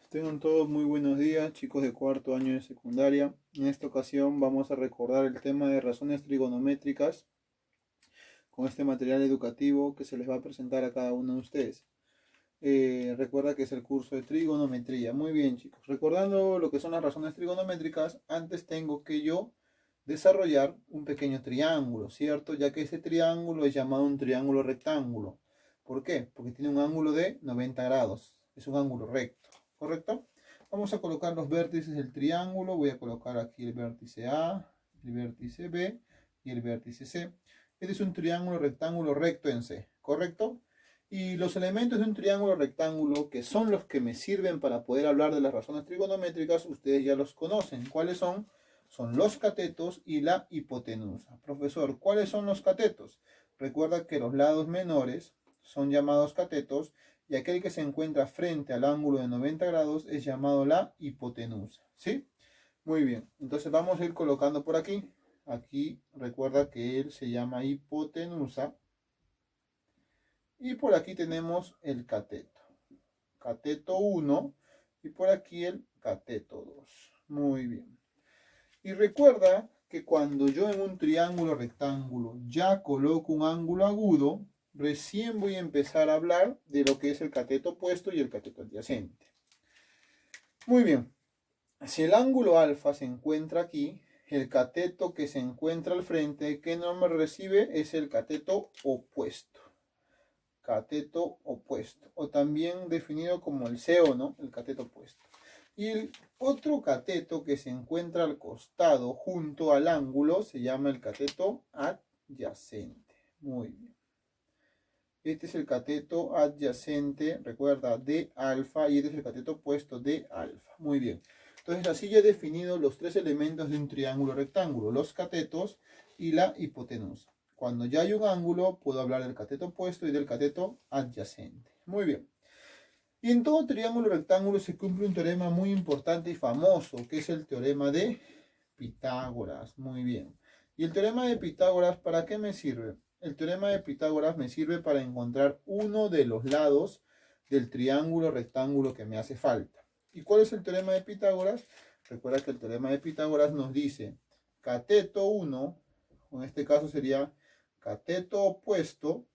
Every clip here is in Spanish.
Tengan todos muy buenos días, chicos de cuarto año de secundaria. En esta ocasión vamos a recordar el tema de razones trigonométricas con este material educativo que se les va a presentar a cada uno de ustedes. Recuerda que es el curso de trigonometría. Muy bien, chicos. Recordando lo que son las razones trigonométricas, antes tengo que yo desarrollar un pequeño triángulo, ¿cierto? Ya que ese triángulo es llamado un triángulo rectángulo. ¿Por qué? Porque tiene un ángulo de 90 grados. Es un ángulo recto, ¿correcto? Vamos a colocar los vértices del triángulo. Voy a colocar aquí el vértice A, el vértice B y el vértice C. Este es un triángulo rectángulo recto en C, ¿correcto? Y los elementos de un triángulo rectángulo, que son los que me sirven para poder hablar de las razones trigonométricas, ustedes ya los conocen. ¿Cuáles son? Son los catetos y la hipotenusa. Profesor, ¿cuáles son los catetos? Recuerda que los lados menores son llamados catetos y aquel que se encuentra frente al ángulo de 90 grados es llamado la hipotenusa. ¿Sí? Muy bien. Entonces vamos a ir colocando por aquí. Aquí recuerda que él se llama hipotenusa. Y por aquí tenemos el cateto. Cateto 1 y por aquí el cateto 2. Muy bien. Y recuerda que cuando yo en un triángulo rectángulo ya coloco un ángulo agudo, recién voy a empezar a hablar de lo que es el cateto opuesto y el cateto adyacente. Muy bien. Si el ángulo alfa se encuentra aquí, el cateto que se encuentra al frente, ¿qué nombre recibe? Es el cateto opuesto. Cateto opuesto, o también definido como el CO, ¿no? El cateto opuesto. Y el otro cateto que se encuentra al costado junto al ángulo se llama el cateto adyacente. Muy bien. Este es el cateto adyacente, recuerda, de alfa, y este es el cateto opuesto de alfa. Muy bien. Entonces así ya he definido los tres elementos de un triángulo rectángulo, los catetos y la hipotenusa. Cuando ya hay un ángulo, puedo hablar del cateto opuesto y del cateto adyacente. Muy bien. Y en todo triángulo rectángulo se cumple un teorema muy importante y famoso, que es el teorema de Pitágoras. Muy bien. ¿Y el teorema de Pitágoras para qué me sirve? El teorema de Pitágoras me sirve para encontrar uno de los lados del triángulo rectángulo que me hace falta. ¿Y cuál es el teorema de Pitágoras? Recuerda que el teorema de Pitágoras nos dice cateto 1, en este caso sería cateto opuesto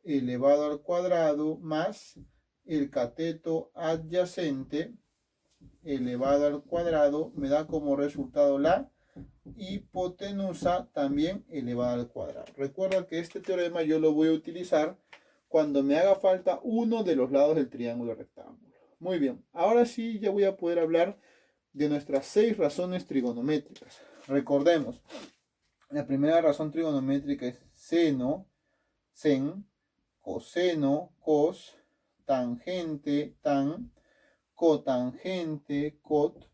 elevado al cuadrado más el cateto adyacente elevado al cuadrado me da como resultado la hipotenusa también elevada al cuadrado. Recuerda que este teorema yo lo voy a utilizar cuando me haga falta uno de los lados del triángulo rectángulo. Muy bien, ahora sí ya voy a poder hablar de nuestras 6 razones trigonométricas. Recordemos, la primera razón trigonométrica es seno, sen, coseno, cos, tangente, tan, cotangente, cot,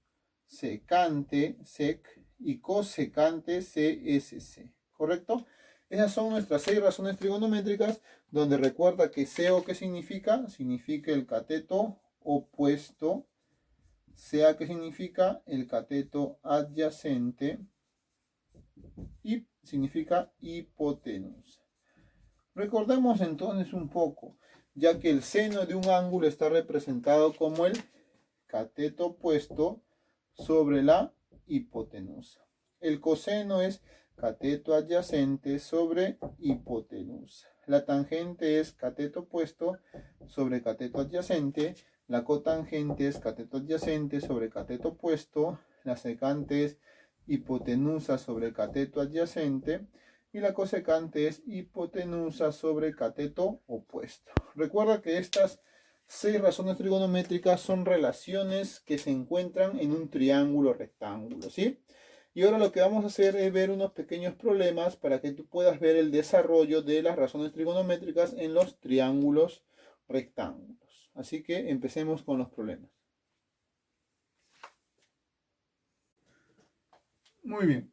secante, sec y cosecante, CSC. ¿Correcto? Esas son nuestras 6 razones trigonométricas, donde recuerda que CO, ¿qué significa? Significa el cateto opuesto. CA, ¿qué significa? El cateto adyacente. Y significa hipotenusa. Recordemos entonces un poco, ya que el seno de un ángulo está representado como el cateto opuesto sobre la hipotenusa. El coseno es cateto adyacente sobre hipotenusa. La tangente es cateto opuesto sobre cateto adyacente. La cotangente es cateto adyacente sobre cateto opuesto. La secante es hipotenusa sobre cateto adyacente. Y la cosecante es hipotenusa sobre cateto opuesto. Recuerda que estas 6 razones trigonométricas son relaciones que se encuentran en un triángulo rectángulo, ¿sí? Y ahora lo que vamos a hacer es ver unos pequeños problemas para que tú puedas ver el desarrollo de las razones trigonométricas en los triángulos rectángulos. Así que empecemos con los problemas. Muy bien.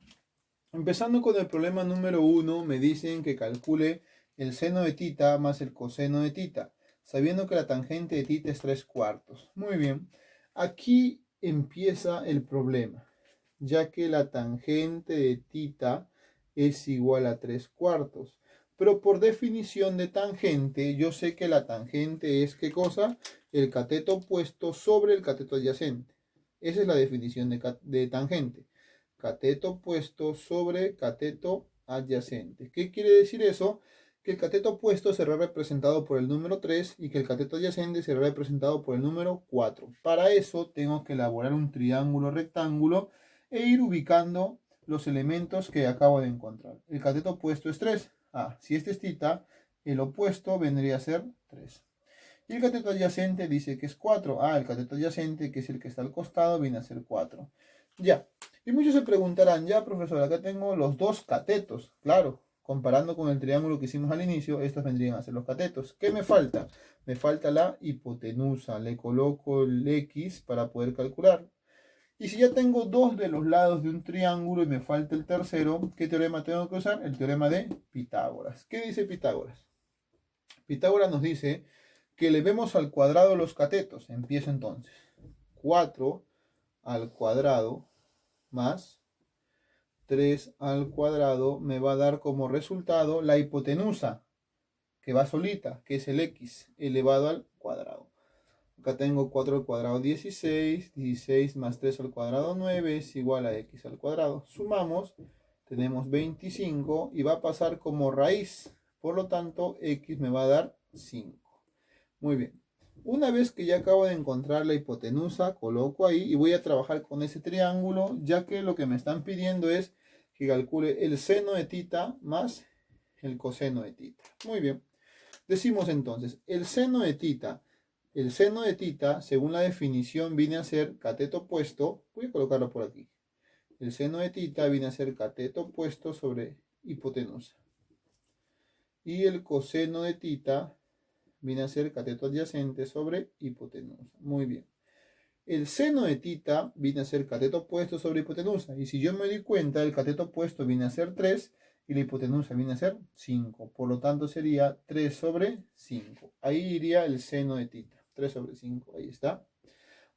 Empezando con el problema número 1, me dicen que calcule el seno de tita más el coseno de tita, sabiendo que la tangente de tita es 3/4. Muy bien, aquí empieza el problema, ya que la tangente de tita es igual a 3/4. Pero por definición de tangente, yo sé que la tangente es, ¿qué cosa? El cateto opuesto sobre el cateto adyacente. Esa es la definición de tangente. Cateto opuesto sobre cateto adyacente. ¿Qué quiere decir eso? Que el cateto opuesto será representado por el número 3 y que el cateto adyacente será representado por el número 4. Para eso tengo que elaborar un triángulo rectángulo e ir ubicando los elementos que acabo de encontrar. El cateto opuesto es 3. Si este es θ, el opuesto vendría a ser 3. Y el cateto adyacente dice que es 4. El cateto adyacente, que es el que está al costado, viene a ser 4. Ya. Y muchos se preguntarán, ya profesor, acá tengo los dos catetos. Claro, comparando con el triángulo que hicimos al inicio, estos vendrían a ser los catetos. ¿Qué me falta? Me falta la hipotenusa. Le coloco el X para poder calcular. Y si ya tengo dos de los lados de un triángulo y me falta el tercero, ¿qué teorema tengo que usar? El teorema de Pitágoras. ¿Qué dice Pitágoras? Pitágoras nos dice que elevemos al cuadrado los catetos. Empiezo entonces. 4 al cuadrado más 3 al cuadrado me va a dar como resultado la hipotenusa, que va solita, que es el X elevado al cuadrado. Acá tengo 4 al cuadrado 16, 16 más 3 al cuadrado 9 es igual a X al cuadrado. Sumamos, tenemos 25 y va a pasar como raíz. Por lo tanto, X me va a dar 5. Muy bien. Una vez que ya acabo de encontrar la hipotenusa, coloco ahí y voy a trabajar con ese triángulo, ya que lo que me están pidiendo es que calcule el seno de θ más el coseno de θ. Muy bien. Decimos entonces, el seno de θ. El seno de θ, según la definición, viene a ser cateto opuesto. Voy a colocarlo por aquí. El seno de θ viene a ser cateto opuesto sobre hipotenusa. Y el coseno de θ viene a ser cateto adyacente sobre hipotenusa. Muy bien. El seno de θ viene a ser cateto opuesto sobre hipotenusa. Y si yo me doy cuenta, el cateto opuesto viene a ser 3 y la hipotenusa viene a ser 5. Por lo tanto sería 3 sobre 5. Ahí iría el seno de θ. 3 sobre 5, ahí está.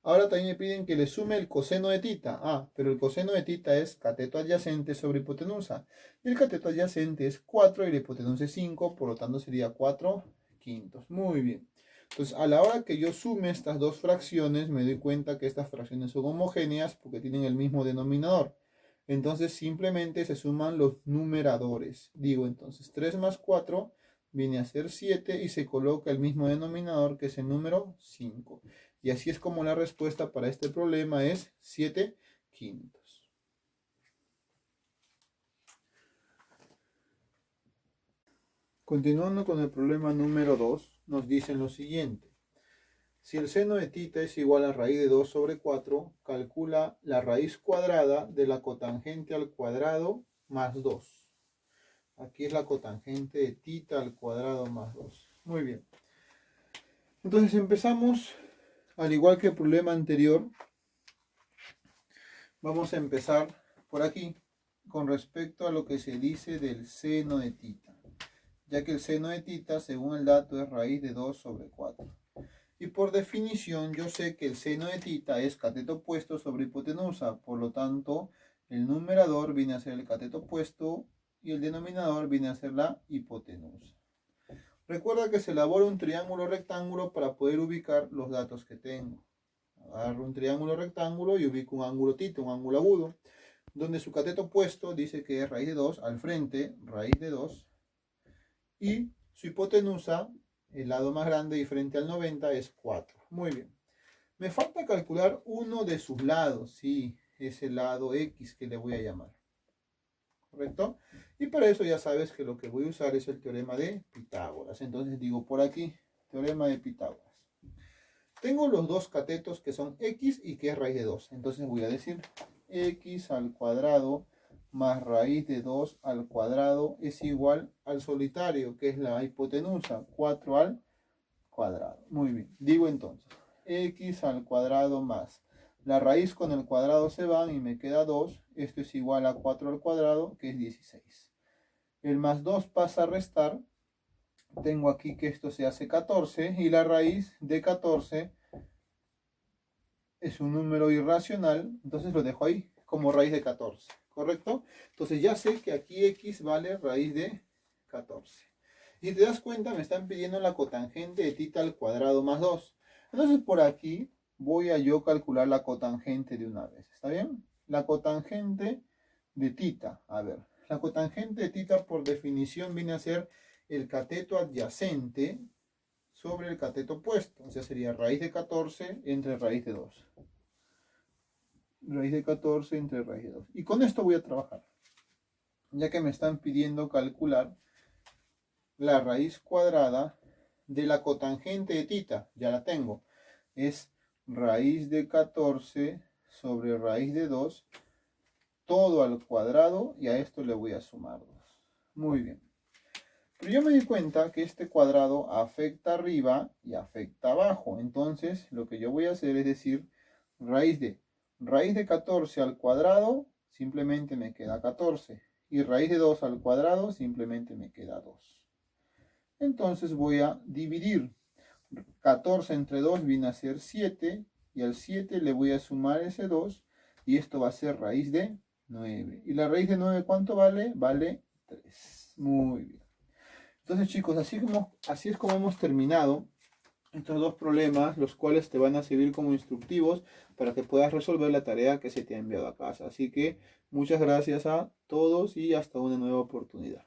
Ahora también me piden que le sume el coseno de θ. Pero el coseno de θ es cateto adyacente sobre hipotenusa. Y el cateto adyacente es 4 y la hipotenusa es 5, por lo tanto sería 4 quintos. Muy bien. Entonces, a la hora que yo sume estas dos fracciones, me doy cuenta que estas fracciones son homogéneas porque tienen el mismo denominador. Entonces, simplemente se suman los numeradores. Digo, entonces, 3 más 4 viene a ser 7 y se coloca el mismo denominador que es el número 5. Y así es como la respuesta para este problema es 7 quintos. Continuando con el problema número 2, nos dicen lo siguiente. Si el seno de θ es igual a raíz de 2 sobre 4, calcula la raíz cuadrada de la cotangente al cuadrado más 2. Aquí es la cotangente de θ al cuadrado más 2. Muy bien. Entonces empezamos, al igual que el problema anterior, vamos a empezar por aquí con respecto a lo que se dice del seno de θ, ya que el seno de θ, según el dato, es raíz de 2 sobre 4. Y por definición yo sé que el seno de θ es cateto opuesto sobre hipotenusa, por lo tanto el numerador viene a ser el cateto opuesto y el denominador viene a ser la hipotenusa. Recuerda que se elabora un triángulo rectángulo para poder ubicar los datos que tengo. Agarro un triángulo rectángulo y ubico un ángulo θ, un ángulo agudo, donde su cateto opuesto dice que es raíz de 2, al frente, raíz de 2, y su hipotenusa, el lado más grande y frente al 90, es 4. Muy bien. Me falta calcular uno de sus lados, sí, es el lado X que le voy a llamar. ¿Correcto? Y para eso ya sabes que lo que voy a usar es el teorema de Pitágoras. Entonces digo por aquí, teorema de Pitágoras. Tengo los dos catetos que son X y que es raíz de 2. Entonces voy a decir X al cuadrado más raíz de 2 al cuadrado es igual al solitario, que es la hipotenusa, 4 al cuadrado. Muy bien. Digo entonces, X al cuadrado más. La raíz con el cuadrado se van y me queda 2. Esto es igual a 4 al cuadrado, que es 16. El más 2 pasa a restar. Tengo aquí que esto se hace 14. Y la raíz de 14 es un número irracional. Entonces lo dejo ahí como raíz de 14. ¿Correcto? Entonces ya sé que aquí X vale raíz de 14. Si te das cuenta, me están pidiendo la cotangente de θ al cuadrado más 2. Entonces por aquí voy a yo calcular la cotangente de una vez. ¿Está bien? La cotangente de θ. A ver, la cotangente de θ por definición viene a ser el cateto adyacente sobre el cateto opuesto. O sea, sería raíz de 14 entre raíz de 2. Raíz de 14 entre raíz de 2. Y con esto voy a trabajar. Ya que me están pidiendo calcular la raíz cuadrada de la cotangente de θ. Ya la tengo. Es raíz de 14 sobre raíz de 2. Todo al cuadrado. Y a esto le voy a sumar 2. Muy bien. Pero yo me di cuenta que este cuadrado afecta arriba y afecta abajo. Entonces, lo que yo voy a hacer es decir, raíz de 14 al cuadrado, simplemente me queda 14. Y raíz de 2 al cuadrado, simplemente me queda 2. Entonces voy a dividir. 14 entre 2 viene a ser 7. Y al 7 le voy a sumar ese 2. Y esto va a ser raíz de 9. ¿Y la raíz de 9 cuánto vale? Vale 3. Muy bien. Entonces chicos, así es como hemos terminado estos dos problemas, los cuales te van a servir como instructivos para que puedas resolver la tarea que se te ha enviado a casa. Así que muchas gracias a todos y hasta una nueva oportunidad.